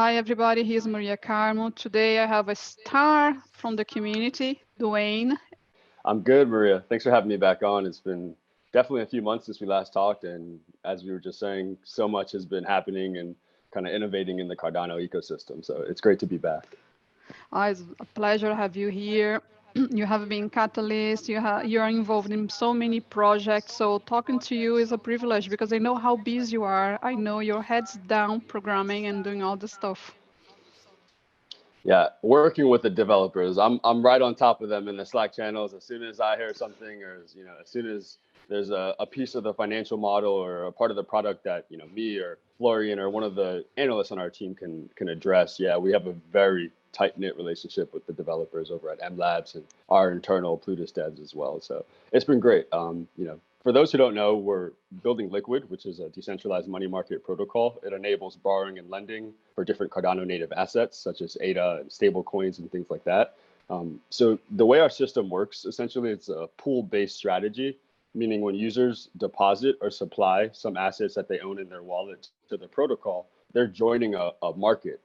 Hi, everybody. Here's Maria Carmo. Today I have a star from the community, Dwayne. I'm good, Maria. Thanks for having me back on. It's been definitely a few months since we last talked. And as we were just saying, so much has been happening and kind of innovating in the Cardano ecosystem. So it's great to be back. It's a pleasure to have you here. You have been catalyst. You are involved in so many projects. So talking to you is a privilege because I know how busy you are. I know your head's down programming and doing all the stuff. Yeah, working with the developers, I'm right on top of them in the Slack channels. As soon as I hear something, or as soon as there's a piece of the financial model or a part of the product that me or Florian or one of the analysts on our team can address. Yeah, we have a very tight-knit relationship with the developers over at M Labs and our internal Plutus devs as well. So it's been great. For those who don't know, we're building Liqwid, which is a decentralized money market protocol. It enables borrowing and lending for different Cardano native assets, such as ADA and stablecoins and things like that. So the way our system works, essentially, it's a pool-based strategy, meaning when users deposit or supply some assets that they own in their wallet to the protocol, they're joining a market,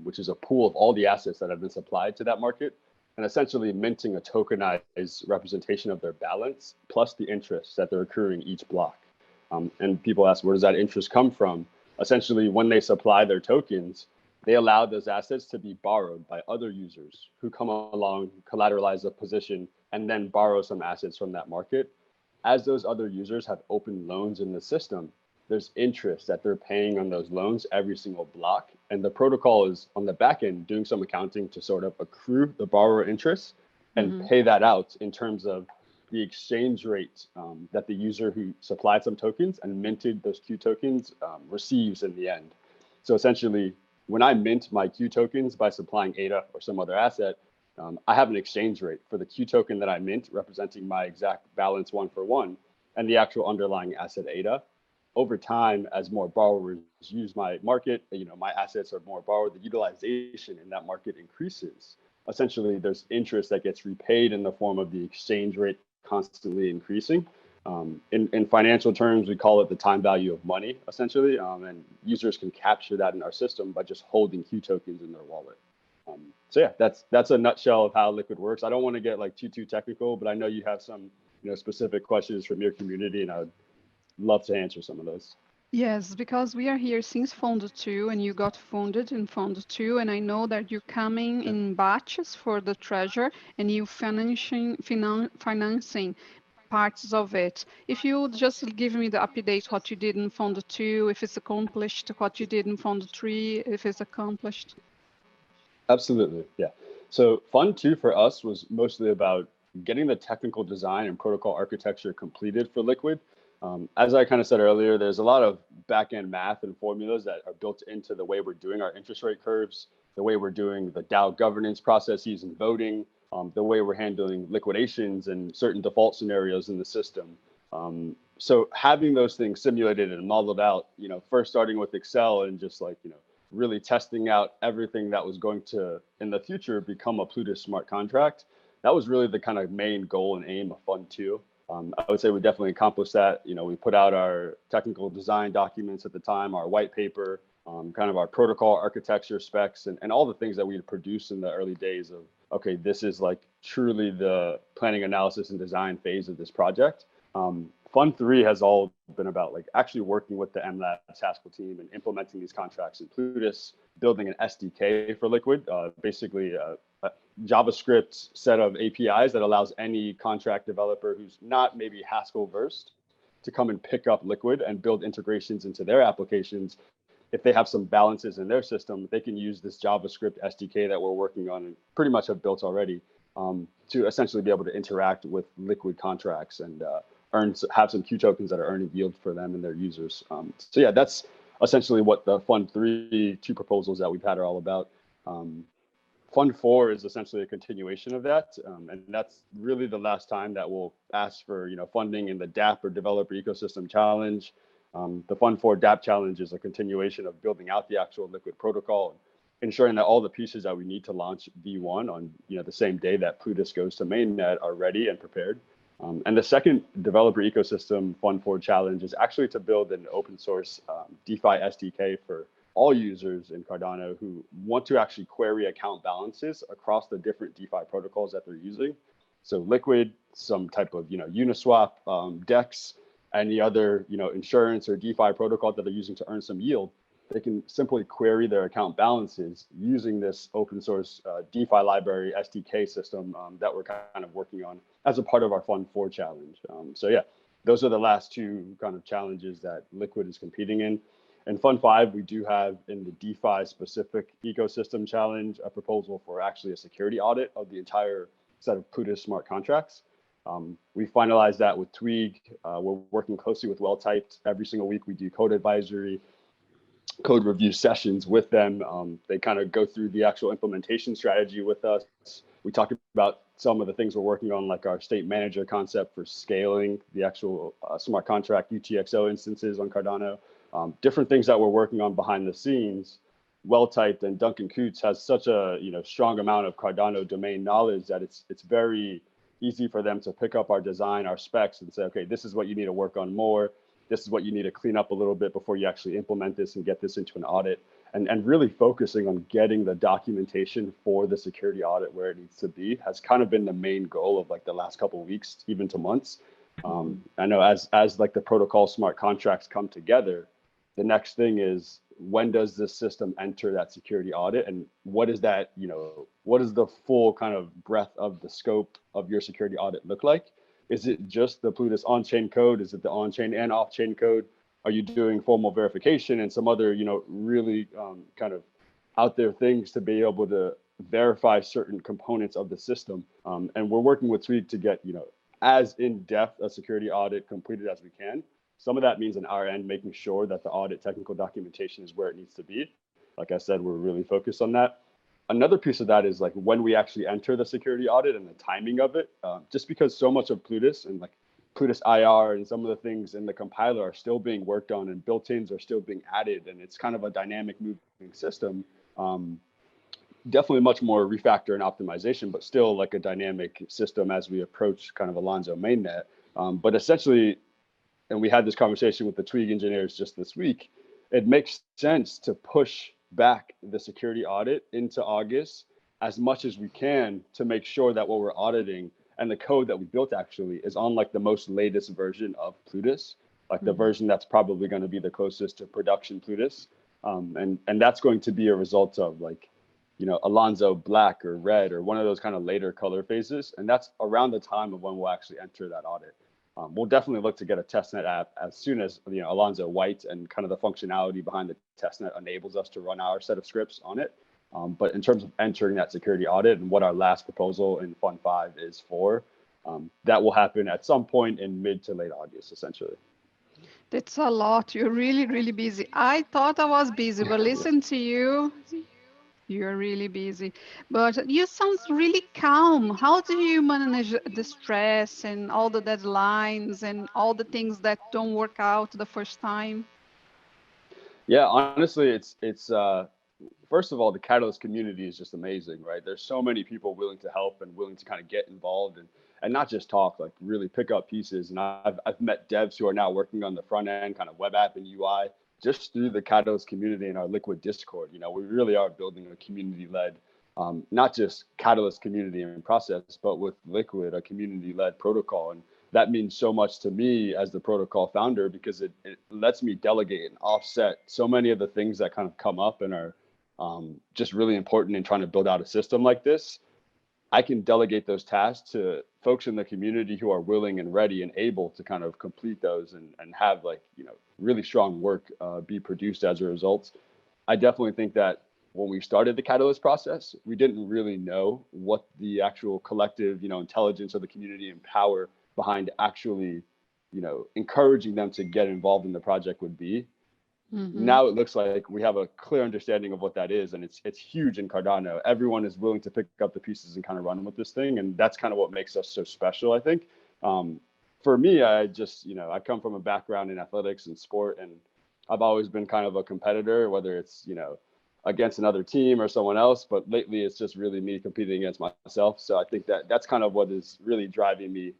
which is a pool of all the assets that have been supplied to that market, and essentially minting a tokenized representation of their balance plus the interest that they're accruing each block. And people ask, where does that interest come from? Essentially, when they supply their tokens, they allow those assets to be borrowed by other users who come along, collateralize a position, and then borrow some assets from that market. As those other users have opened loans in the system, there's interest that they're paying on those loans every single block. And the protocol is on the back end doing some accounting to sort of accrue the borrower interest and pay that out in terms of the exchange rate that the user who supplied some tokens and minted those Q tokens receives in the end. So essentially, when I mint my Q tokens by supplying ADA or some other asset, I have an exchange rate for the Q token that I mint representing my exact balance 1-for-1 and the actual underlying asset ADA. Over time, as more borrowers use my market, my assets are more borrowed, the utilization in that market increases. Essentially, there's interest that gets repaid in the form of the exchange rate constantly increasing. In financial terms, we call it the time value of money, essentially, and users can capture that in our system by just holding Q tokens in their wallet. So yeah, that's a nutshell of how Liqwid works. I don't want to get too technical, but I know you have some specific questions from your community, and I would love to answer some of those. Yes, because we are here since Founder 2 and you got founded in Founder 2, and I know that you're coming in batches for the treasure and you financing parts of it. If you would just give me the update what you did in Founder 2, if it's accomplished, what you did in Founder 3, if it's accomplished. Absolutely, yeah. So Fund 2 for us was mostly about getting the technical design and protocol architecture completed for Liqwid. As I kind of said earlier, there's a lot of back-end math and formulas that are built into the way we're doing our interest rate curves, the way we're doing the DAO governance processes and voting, the way we're handling liquidations and certain default scenarios in the system. So having those things simulated and modeled out, first starting with Excel and just really testing out everything that was going to, in the future, become a Plutus smart contract. That was really the kind of main goal and aim of Fund 2. I would say we definitely accomplished that. We put out our technical design documents at the time, our white paper, kind of our protocol architecture specs, and all the things that we had produced in the early days of, okay, this is truly the planning, analysis, and design phase of this project. Fund 3 has all been about actually working with the M Labs Haskell team and implementing these contracts in Plutus, building an SDK for Liqwid, basically a JavaScript set of APIs that allows any contract developer who's not maybe Haskell versed to come and pick up Liqwid and build integrations into their applications. If they have some balances in their system, they can use this JavaScript SDK that we're working on and pretty much have built already to essentially be able to interact with Liqwid contracts and have some Q tokens that are earning yield for them and their users. So yeah, that's essentially what the Fund 3 two proposals that we've had are all about. Fund 4 is essentially a continuation of that, and that's really the last time that we'll ask for funding in the DApp or Developer Ecosystem Challenge. The Fund 4 DApp Challenge is a continuation of building out the actual Liqwid protocol and ensuring that all the pieces that we need to launch V1 on the same day that Plutus goes to mainnet are ready and prepared. And the second Developer Ecosystem Fund 4 Challenge is actually to build an open source DeFi SDK for all users in Cardano who want to actually query account balances across the different DeFi protocols that they're using. So Liquid, some type of, Uniswap, DEX, any other, insurance or DeFi protocol that they're using to earn some yield, they can simply query their account balances using this open source DeFi library SDK system that we're kind of working on as a part of our Fund 4 challenge. So yeah, those are the last two kind of challenges that Liquid is competing in. In Fund 5, we do have in the DeFi specific ecosystem challenge a proposal for actually a security audit of the entire set of Plutus smart contracts. We finalized that with Twig. We're working closely with Well-Typed. Every single week we do code advisory, code review sessions with them. They kind of go through the actual implementation strategy with us. We talk about some of the things we're working on, like our state manager concept for scaling the actual smart contract UtxO instances on Cardano. Different things that we're working on behind the scenes. Well-Typed and Duncan Coots has such a strong amount of Cardano domain knowledge that it's very easy for them to pick up our design, our specs, and say, okay, this is what you need to work on more. This is what you need to clean up a little bit before you actually implement this and get this into an audit. And really focusing on getting the documentation for the security audit where it needs to be has kind of been the main goal of like the last couple of weeks, even to months. I know as like the protocol smart contracts come together, the next thing is, when does this system enter that security audit, and what is that, what is the full kind of breadth of the scope of your security audit look like? Is it just the Plutus on-chain code? Is it the on-chain and off-chain code? Are you doing formal verification and some other, really kind of out there things to be able to verify certain components of the system? And we're working with Tweak to get, as in-depth a security audit completed as we can. Some of that means on our end, making sure that the audit technical documentation is where it needs to be. Like I said, we're really focused on that. Another piece of that is like when we actually enter the security audit and the timing of it, just because so much of Plutus and like Plutus IR and some of the things in the compiler are still being worked on and built-ins are still being added, and it's kind of a dynamic moving system. Definitely much more refactor and optimization, but still like a dynamic system as we approach kind of Alonzo mainnet. But essentially, and we had this conversation with the Twig engineers just this week, it makes sense to push back the security audit into August as much as we can to make sure that what we're auditing and the code that we built actually is on like the most latest version of Plutus, like the version that's probably going to be the closest to production Plutus. And that's going to be a result of like, Alonzo black or red or one of those kind of later color phases. And that's around the time of when we'll actually enter that audit. We'll definitely look to get a testnet app as soon as Alonzo white and kind of the functionality behind the testnet enables us to run our set of scripts on it. But in terms of entering that security audit and what our last proposal in Fund 5 is for, that will happen at some point in mid to late August, essentially. That's a lot. You're really, really busy. I thought I was busy, but listen to you. You're really busy, but you sound really calm. How do you manage the stress and all the deadlines and all the things that don't work out the first time? Yeah, honestly, it's first of all, the Catalyst community is just amazing, right? There's so many people willing to help and willing to kind of get involved and not just talk, like really pick up pieces. And I've met devs who are now working on the front end, kind of web app and UI, just through the Catalyst community and our Liquid Discord. We really are building a community-led, not just Catalyst community and process, but with Liquid, a community-led protocol. And that means so much to me as the protocol founder, because it lets me delegate and offset so many of the things that kind of come up and are just really important in trying to build out a system like this. I can delegate those tasks to folks in the community who are willing and ready and able to kind of complete those and have like, really strong work be produced as a result. I definitely think that when we started the Catalyst process, we didn't really know what the actual collective, intelligence of the community and power behind actually, encouraging them to get involved in the project would be. Now it looks like we have a clear understanding of what that is, and it's huge in Cardano. Everyone is willing to pick up the pieces and kind of run with this thing, and that's kind of what makes us so special, I think. For me, I just, I come from a background in athletics and sport, and I've always been kind of a competitor, whether it's, against another team or someone else, but lately it's just really me competing against myself. So I think that's kind of what is really driving me,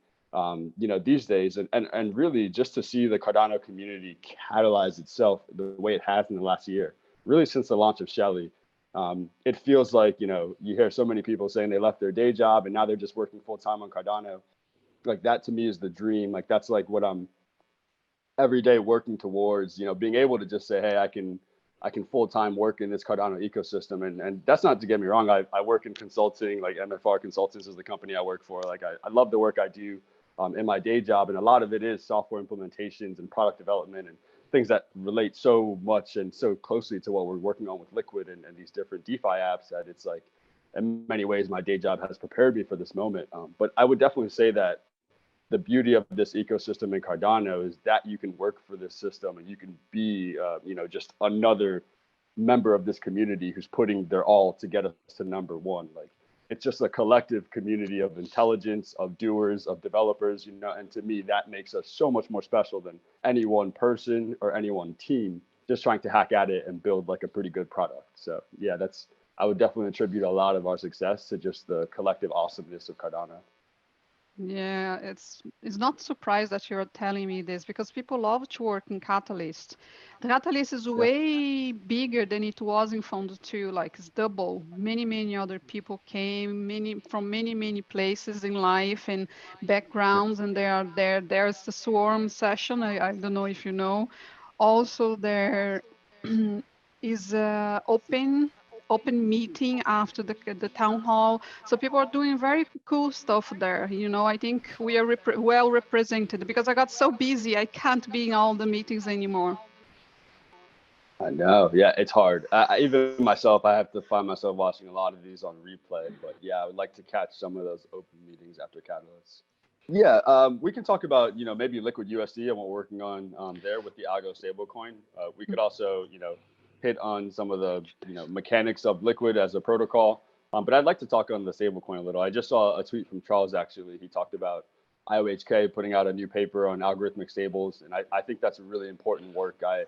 these days, and really just to see the Cardano community catalyze itself the way it has in the last year. really since the launch of Shelly. It feels like, you know, you hear so many people saying they left their day job and now they're just working full time on Cardano. Like that to me is the dream. Like that's like what I'm every day working towards, you know, being able to just say, hey, I can full time work in this Cardano ecosystem. And that's not to get me wrong. I work in consulting, like MFR Consultants is the company I work for. Like I love the work I do in my day job. And a lot of it is software implementations and product development and things that relate so much and so closely to what we're working on with Liquid and these different DeFi apps that it's like, in many ways, my day job has prepared me for this moment. But I would definitely say that the beauty of this ecosystem in Cardano is that you can work for this system and you can be, you know, just another member of this community who's putting their all to get us to number one. Like it's just a collective community of intelligence, of doers, of developers, you know, and to me, that makes us so much more special than any one person or any one team just trying to hack at it and build like a pretty good product. So yeah, I would definitely attribute a lot of our success to just the collective awesomeness of Cardano. Yeah, it's not surprised that you're telling me this because people love to work in Catalyst. The Catalyst is Yeah. way bigger than it was in Founder 2, like it's double. Many other people came, many places in life and backgrounds, and they are there. There's the Swarm session. I don't know if you know. Also, there is open meeting after the town hall, so people are doing very cool stuff there. You know, I think we are well represented because I got so busy I can't be in all the meetings anymore. I know. Yeah, it's hard. Even myself, I have to find myself watching a lot of these on replay. But yeah, I would like to catch some of those open meetings after Catalyst. Yeah, we can talk about, you know, maybe Liquid USD and what we're working on there with the Algo stablecoin. We could also, you know, hit on some of the, you know, mechanics of Liquid as a protocol. But I'd like to talk on the stablecoin a little. I just saw a tweet from Charles, actually. He talked about IOHK putting out a new paper on algorithmic stables. And I think that's a really important work. I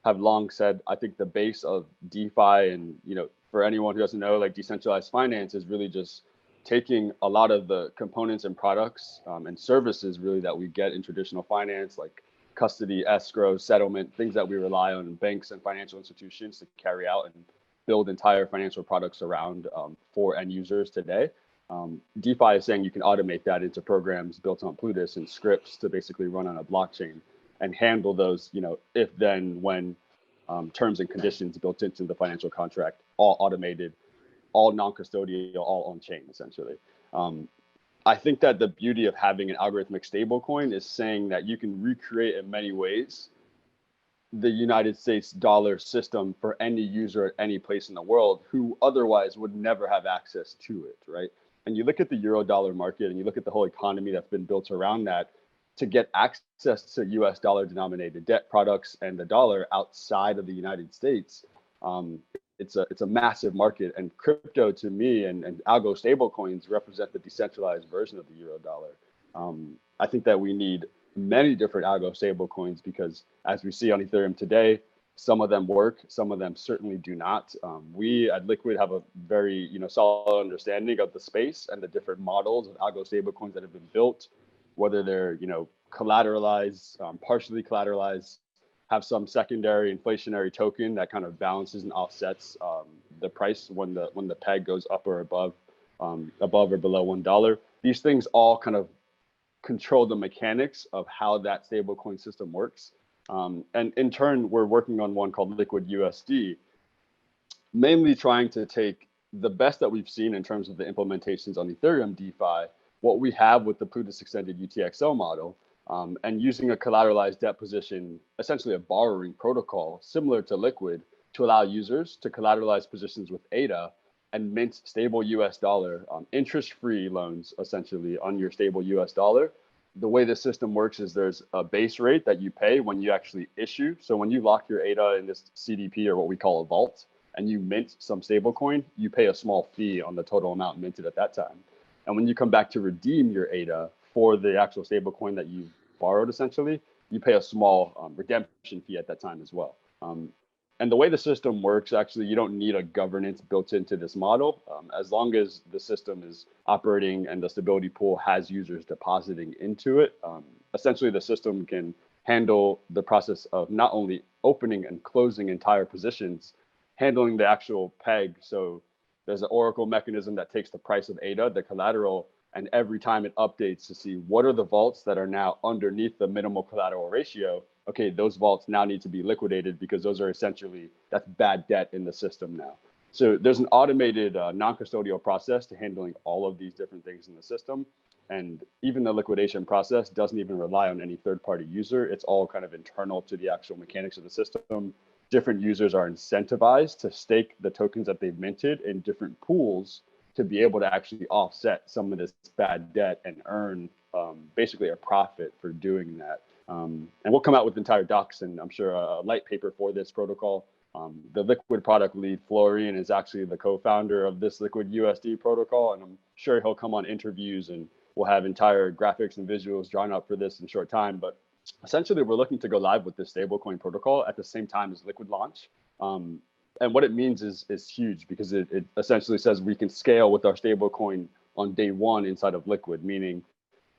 have long said, I think the base of DeFi and, you know, for anyone who doesn't know, like decentralized finance is really just taking a lot of the components and products and services really that we get in traditional finance, like custody, escrow, settlement, things that we rely on banks and financial institutions to carry out and build entire financial products around for end users today. DeFi is saying you can automate that into programs built on Plutus and scripts to basically run on a blockchain and handle those, you know, if then when terms and conditions built into the financial contract, all automated, all non-custodial, all on chain, essentially. I think that the beauty of having an algorithmic stablecoin is saying that you can recreate in many ways the United States dollar system for any user at any place in the world who otherwise would never have access to it, right? And you look at the euro dollar market and you look at the whole economy that's been built around that to get access to US dollar denominated debt products and the dollar outside of the United States. It's a massive market, and crypto to me and algo stablecoins represent the decentralized version of the euro dollar. I think that we need many different algo stablecoins because as we see on Ethereum today, some of them work, some of them certainly do not. We at Liquid have a very, you know, solid understanding of the space and the different models of algo stablecoins that have been built, whether they're, you know, collateralized, partially collateralized, have some secondary inflationary token that kind of balances and offsets the price when the peg goes up or above or below $1. These things all kind of control the mechanics of how that stablecoin system works. And in turn, we're working on one called Liquid USD, mainly trying to take the best that we've seen in terms of the implementations on Ethereum DeFi, what we have with the Plutus extended UTXO model, and using a collateralized debt position, essentially a borrowing protocol similar to Liquid, to allow users to collateralize positions with ADA and mint stable US dollar, interest-free loans essentially on your stable US dollar. The way the system works is there's a base rate that you pay when you actually issue. So when you lock your ADA in this CDP, or what we call a vault, and you mint some stablecoin, you pay a small fee on the total amount minted at that time. And when you come back to redeem your ADA for the actual stablecoin that you borrowed, essentially, you pay a small redemption fee at that time as well. And the way the system works, actually, you don't need a governance built into this model. As long as the system is operating and the stability pool has users depositing into it, essentially the system can handle the process of not only opening and closing entire positions, handling the actual peg. So there's an Oracle mechanism that takes the price of ADA, the collateral, and every time it updates to see what are the vaults that are now underneath the minimal collateral ratio. Okay, those vaults now need to be liquidated because those are essentially, that's bad debt in the system now. So there's an automated non-custodial process to handling all of these different things in the system. And even the liquidation process doesn't even rely on any third-party user. It's all kind of internal to the actual mechanics of the system. Different users are incentivized to stake the tokens that they've minted in different pools to be able to actually offset some of this bad debt and earn basically a profit for doing that. And we'll come out with entire docs and I'm sure a light paper for this protocol. The Liqwid product lead, Florian, is actually the co-founder of this Liqwid USD protocol. And I'm sure he'll come on interviews and we'll have entire graphics and visuals drawn up for this in short time. But essentially, we're looking to go live with this stablecoin protocol at the same time as Liqwid launch. And what it means is huge because it essentially says we can scale with our stablecoin on day one inside of Liqwid, meaning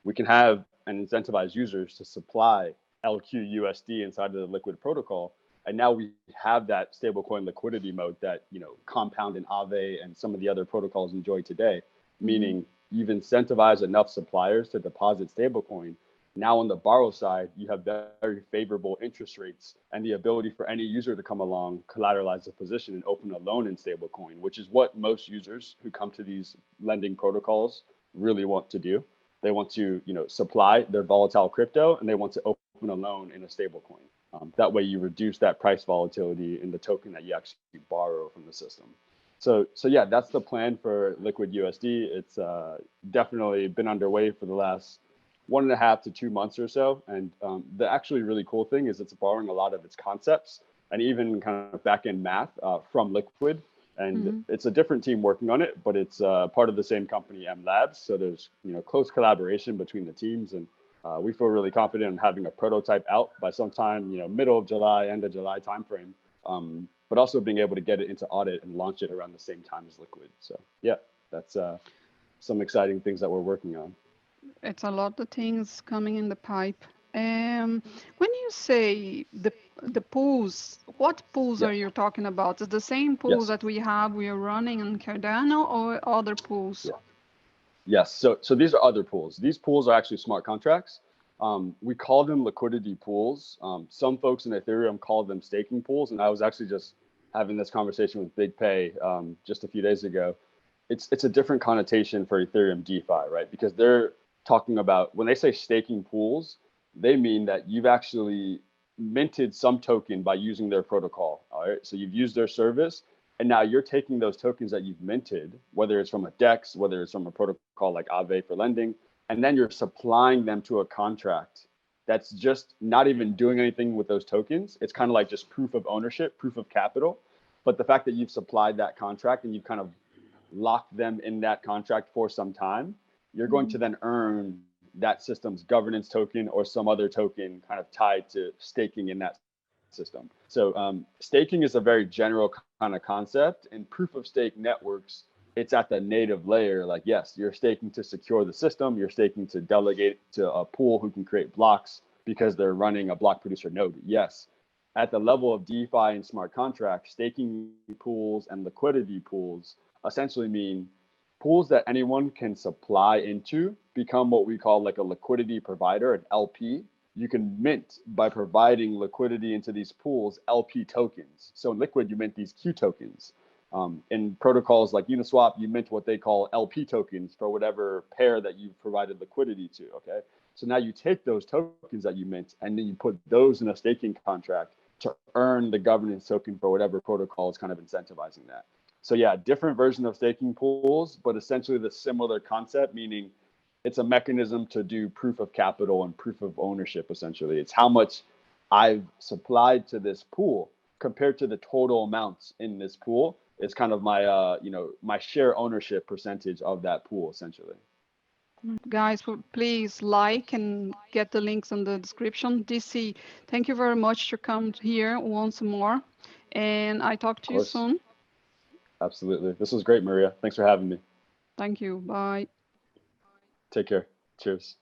we can have and incentivize users to supply LQUSD inside of the Liqwid protocol. And now we have that stablecoin liquidity mode that, you know, Compound and Aave and some of the other protocols enjoy today, meaning you've incentivized enough suppliers to deposit stablecoin. Now on the borrow side, you have very favorable interest rates and the ability for any user to come along, collateralize a position and open a loan in stablecoin, which is what most users who come to these lending protocols really want to do. They want to, you know, supply their volatile crypto and they want to open a loan in a stablecoin. That way you reduce that price volatility in the token that you actually borrow from the system. So yeah, that's the plan for Liqwid USD. It's definitely been underway for the last 1.5 to 2 months or so. And the actually really cool thing is it's borrowing a lot of its concepts and even kind of back-end math from Liqwid. And it's a different team working on it, but it's part of the same company, M Labs. So there's, you know, close collaboration between the teams. And we feel really confident in having a prototype out by sometime, you know, middle of July, end of July timeframe. But also being able to get it into audit and launch it around the same time as Liqwid. So yeah, that's some exciting things that we're working on. It's a lot of things coming in the pipe. When you say the pools, what pools are you talking about? Is the same pools that we are running in Cardano or other pools? Yes, so these are other pools. These pools are actually smart contracts. We call them liquidity pools. Some folks in Ethereum call them staking pools. And I was actually just having this conversation with Big Pay just a few days ago. It's a different connotation for Ethereum DeFi, right? Because they're talking about, when they say staking pools, they mean that you've actually minted some token by using their protocol. All right, so you've used their service. And now you're taking those tokens that you've minted, whether it's from a DEX, whether it's from a protocol like Aave for lending, and then you're supplying them to a contract that's just not even doing anything with those tokens. It's kind of like just proof of ownership, proof of capital. But the fact that you've supplied that contract and you've kind of locked them in that contract for some time, you're going to then earn that system's governance token or some other token kind of tied to staking in that system. So staking is a very general kind of concept. In proof of stake networks, it's at the native layer. Like, yes, you're staking to secure the system. You're staking to delegate to a pool who can create blocks because they're running a block producer node. Yes. At the level of DeFi and smart contracts, staking pools and liquidity pools essentially mean pools that anyone can supply into become what we call like a liquidity provider, an LP. You can mint by providing liquidity into these pools, LP tokens. So in Liqwid, you mint these Q tokens. In protocols like Uniswap, you mint what they call LP tokens for whatever pair that you've provided liquidity to, okay? So now you take those tokens that you mint and then you put those in a staking contract to earn the governance token for whatever protocol is kind of incentivizing that. So yeah, different version of staking pools, but essentially the similar concept, meaning it's a mechanism to do proof of capital and proof of ownership, essentially. It's how much I've supplied to this pool compared to the total amounts in this pool. It's kind of my, my share ownership percentage of that pool, essentially. Guys, please like and get the links in the description. DC, thank you very much to come here once more. And I talk to you soon. Absolutely. This was great, Maria. Thanks for having me. Thank you. Bye. Take care. Cheers.